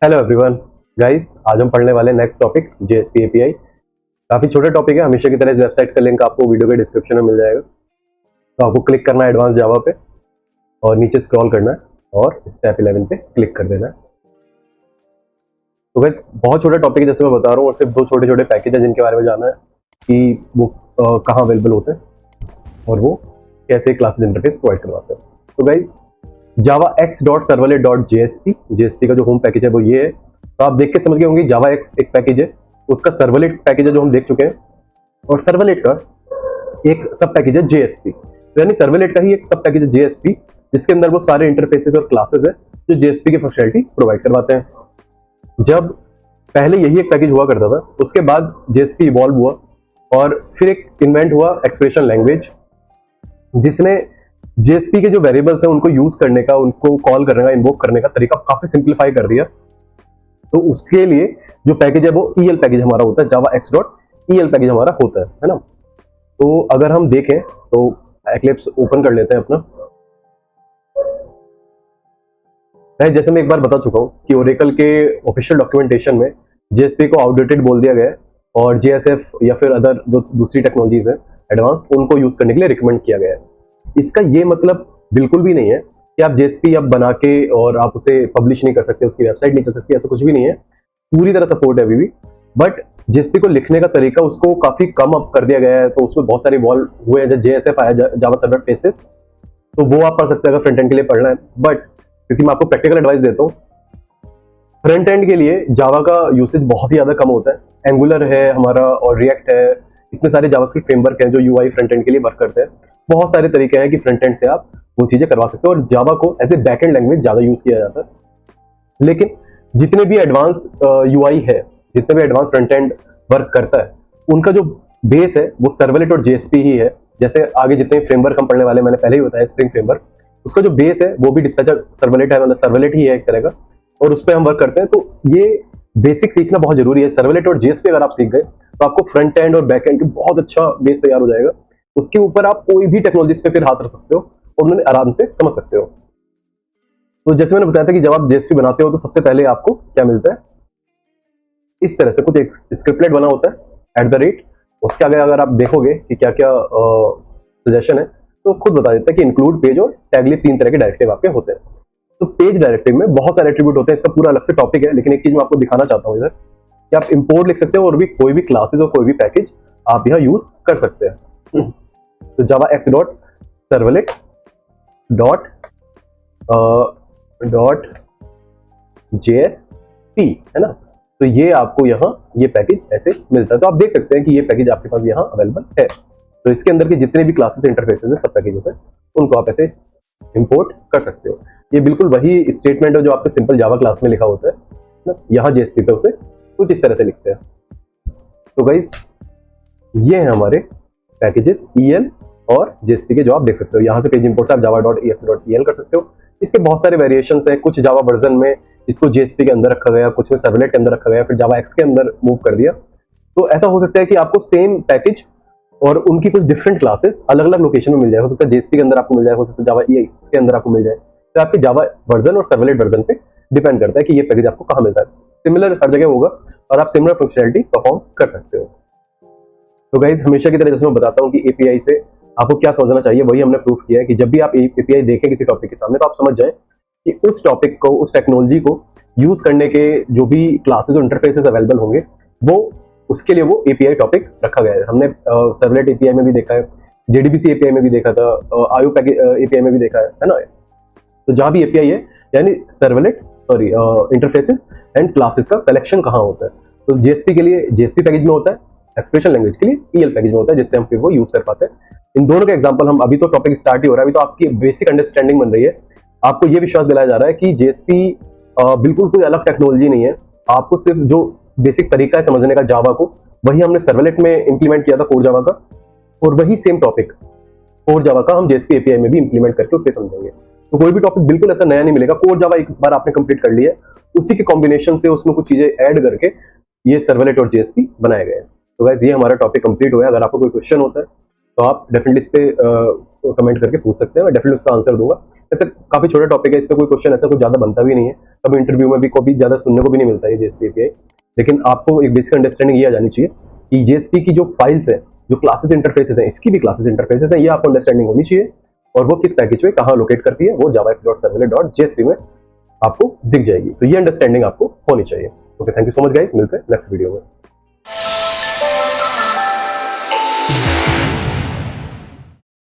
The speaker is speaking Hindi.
हेलो एवरीवन गाइस, आज हम पढ़ने वाले नेक्स्ट टॉपिक जेएसपी एपीआई। काफी छोटा टॉपिक है, हमेशा की तरह इस वेबसाइट का लिंक आपको वीडियो के डिस्क्रिप्शन में मिल जाएगा। तो आपको क्लिक करना है एडवांस जावा पे और नीचे स्क्रॉल करना है और स्टेप 11 पे क्लिक कर देना है। तो गाइस बहुत छोटा टॉपिक है जैसे मैं बता रहा हूँ, और सिर्फ दो छोटे छोटे पैकेज है जिनके बारे में जानना है कि वो कहाँ अवेलेबल होते हैं और वो कैसे क्लासेस इंटरफेस प्रोवाइड करवाते हैं। तो गाइस जावा x dot servlet dot JSP का जो होम पैकेज है वो ये है। तो आप देख के समझ गए होंगे जावा एक्स एक पैकेज है, उसका सर्वलेट पैकेज है जो हम देख चुके हैं, और सर्वलेट का एक सब पैकेज है जेएसपी। तो यानी सर्वलेट का ही एक सब पैकेज है जेएसपी, जिसके अंदर वो सारे इंटरफेसेस और क्लासेस है जो जेएसपी की फंक्शनलिटी प्रोवाइड करवाते हैं। जब पहले यही एक पैकेज हुआ करता था, उसके बाद जेएसपी इवॉल्व हुआ और फिर एक इन्वेंट हुआ एक्सप्रेशन लैंग्वेज, जिसने जेएसपी के जो वेरिएबल्स हैं उनको यूज करने का, उनको कॉल करने का, इन्वोक करने का तरीका काफी सिंप्लीफाई कर दिया। तो उसके लिए जो पैकेज है वो ईएल पैकेज हमारा होता है, जावा एक्स डॉट ईएल पैकेज हमारा होता है ना। तो अगर हम देखें तो एक्लिप्स ओपन कर लेते हैं अपना। जैसे मैं एक बार बता चुका हूं कि ओरेकल के ऑफिशियल डॉक्यूमेंटेशन में जेएसपी को आउटडेटेड बोल दिया गया है और जेएसएफ या फिर अदर जो दूसरी टेक्नोलॉजीज है एडवांस, उनको यूज करने के लिए रिकमेंड किया गया है। इसका ये मतलब बिल्कुल भी नहीं है कि आप जेएसपी अब बना के और आप उसे पब्लिश नहीं कर सकते, उसकी वेबसाइट नहीं चल सकती, ऐसा कुछ भी नहीं है। पूरी तरह सपोर्ट है अभी भी, बट जेएसपी को लिखने का तरीका उसको काफी कम अप कर दिया गया है। तो उसमें बहुत सारे इवॉल्व हुए हैं, जब जेएसएफ आया जावा सर्वर फेसेस, तो वो आप पढ़ सकते हैं अगर फ्रंट एंड के लिए पढ़ना है। बट क्योंकि मैं आपको प्रैक्टिकल एडवाइस देता हूँ, फ्रंट एंड के लिए जावा का यूसेज बहुत ही ज्यादा कम होता है। एंगुलर है हमारा और रिएक्ट है, इतने सारे जावास्क्रिप्ट फ्रेमवर्क हैं जो यूआई फ्रंट एंड के लिए वर्क करते हैं। बहुत सारे तरीके हैं कि फ्रंट एंड से आप वो चीजें करवा सकते हो, और जावा को as a back end language ज्यादा यूज किया जाता है। लेकिन जितने भी एडवांस यूआई है, जितने भी एडवांस फ्रंट एंड वर्क करता है, उनका जो बेस है वो सर्वलेट और जेएसपी ही है। जैसे आगे जितने फ्रेमवर्क हम पढ़ने वाले, मैंने पहले ही बताया स्प्रिंग फ्रेमवर्क, उसका जो बेस है वो भी डिस्पैचर सर्वलेट है, मतलब सर्वलेट ही है एक तरह का, और उस पर हम वर्क करते हैं। तो ये बेसिक सीखना बहुत जरूरी है। सर्वलेट और जेएसपी अगर आप सीख गए तो आपको फ्रंट एंड और बैक एंड की बहुत अच्छा बेस तैयार हो जाएगा। उसके ऊपर आप कोई भी टेक्नोलॉजी पे फिर हाथ रख सकते हो और उन्हें आराम से समझ सकते हो। तो जैसे मैंने बताया था कि जब आप जेएसपी बनाते हो तो सबसे पहले आपको क्या मिलता है, इस तरह से कुछ एक स्क्रिप्टलेट बना होता है @ उसके आगे अगर आप देखोगे कि क्या क्या सजेशन है, तो खुद बता देता है कि इंक्लूड, पेज और टैगली 3 तरह के डायरेक्टिव आपके होते हैं। तो पेज डायरेक्टिव में बहुत सारे एट्रीब्यूट होते हैं, इसका पूरा अलग से टॉपिक है, लेकिन एक चीज मैं आपको दिखाना चाहता हूँ इधर कि आप इंपोर्ट लिख सकते हो और भी कोई भी क्लासेस और कोई भी पैकेज आप यहाँ यूज कर सकते हैं। तो जावा x dot servlet dot JSP है ना। तो ये आपको यहाँ ये पैकेज ऐसे मिलता है। तो आप देख सकते हैं कि ये पैकेज आपके पास यहाँ अवेलेबल है। तो इसके अंदर के जितने भी क्लासेस इंटरफेसेस हैं, सब पैकेजेस हैं, उनको आप ऐसे इंपोर्ट कर सकते हो। ये बिल्कुल वही स्टेटमेंट है जो आपके सिंपल जावा क्लास में लिखा होता है ना, यहाँ जेएसपी पे उसे कुछ इस तरह से लिखते हैं। तो गाइस ये हैं हमारे पैकेजेस ईएल और जेएसपी के, जो आप देख सकते हो। यहाँ से पेज इंपोर्ट से आप java.ex.el कर सकते हो। इसके बहुत सारे वेरिएशंस हैं, कुछ जावा वर्जन में इसको जेएसपी के अंदर रखा गया, कुछ में सर्वलेट के अंदर रखा गया, फिर जावा एक्स के अंदर मूव कर दिया। तो ऐसा हो सकता है कि आपको सेम पैकेज और उनकी कुछ डिफरेंट क्लासेस अलग अलग लोकेशन में मिल जाए। हो सकता है जेएसपी के अंदर आपको मिल जाए, हो सकता है जावा एक्स के अंदर आपको मिल जाए। तो आपके जावा वर्जन और सर्वलेट वर्जन पे डिपेंड करता है कि ये पैकेज आपको कहाँ मिलता है। सिमिलर हर जगह होगा और आप सिमिलर फंक्शनलिटी परफॉर्म कर सकते हो। तो गाइज हमेशा की तरह जैसे मैं बताता हूँ कि एपीआई से आपको क्या समझना चाहिए, वही हमने प्रूफ किया है कि जब भी आप एपीआई देखें किसी टॉपिक के सामने, तो आप समझ जाएं कि उस टॉपिक को, उस टेक्नोलॉजी को यूज करने के जो भी क्लासेस और इंटरफेसेस अवेलेबल होंगे, वो उसके लिए वो एपीआई टॉपिक रखा गया है। हमने सर्वलेट एपीआई में भी देखा है, जेडीबीसी एपीआई में भी देखा था, आयु एपीआई में भी देखा है ना। तो जहां भी एपीआई है, यानी सर्वलेट इंटरफेसेस एंड क्लासेस का कलेक्शन कहाँ होता है। तो जेएसपी के लिए जेएसपी पैकेज में होता है, एक्सप्रेशन लैंग्वेज के लिए ईएल पैकेज में होता है, जिससे हम फिर वो यूज कर पाते हैं। इन दोनों के एग्जांपल हम, अभी तो टॉपिक स्टार्ट ही हो रहा है, अभी तो आपकी बेसिक अंडरस्टैंडिंग बन रही है। आपको ये विश्वास दिलाया जा रहा है कि जेएसपी बिल्कुल कोई अलग टेक्नोलॉजी नहीं है। आपको सिर्फ जो बेसिक तरीका है समझने का जावा को, वही हमने सर्वलेट में इंप्लीमेंट किया था कोर जावा का, और वही सेम टॉपिक कोर जावा का हम जेएसपी एपीआई में भी इंप्लीमेंट करके उसे समझेंगे। तो कोई भी टॉपिक बिल्कुल ऐसा नया नहीं मिलेगा। कोर जावा एक बार आपने कंप्लीट कर लिया, उसी के कॉम्बिनेशन से उसमें कुछ चीजें ऐड करके ये सर्वलेट और जेएसपी बनाए गए हैं। तो गाइस ये हमारा टॉपिक कंप्लीट हुआ है। अगर आपको कोई क्वेश्चन होता है तो आप डेफिनेटली इस पे कमेंट करके पूछ सकते हैं, मैं डेफिनेटली उसका आंसर दूंगा। ऐसे काफी छोटा टॉपिक है, इस पे कोई क्वेश्चन ऐसा कुछ ज्यादा बनता भी नहीं है, कभी इंटरव्यू में भी कभी ज्यादा सुनने को भी नहीं मिलता है जेएसपी एपीआई। लेकिन आपको एक बेसिक अंडरस्टैंडिंग ये आ जानी चाहिए कि जेएसपी की जो फाइल्स है, जो क्लासेस इंटरफेसेस हैं, इसकी भी क्लासेस इंटरफेसेस हैं, ये आपको अंडरस्टैंडिंग होनी चाहिए, और वो किस पैकेज में कहाँ लोकेट करती है, वो javax.servlet.jsp में आपको दिख जाएगी। तो ये अंडरस्टैंडिंग आपको होनी चाहिए। Okay, thank you so much guys, मिलते हैं नेक्स्ट वीडियो में।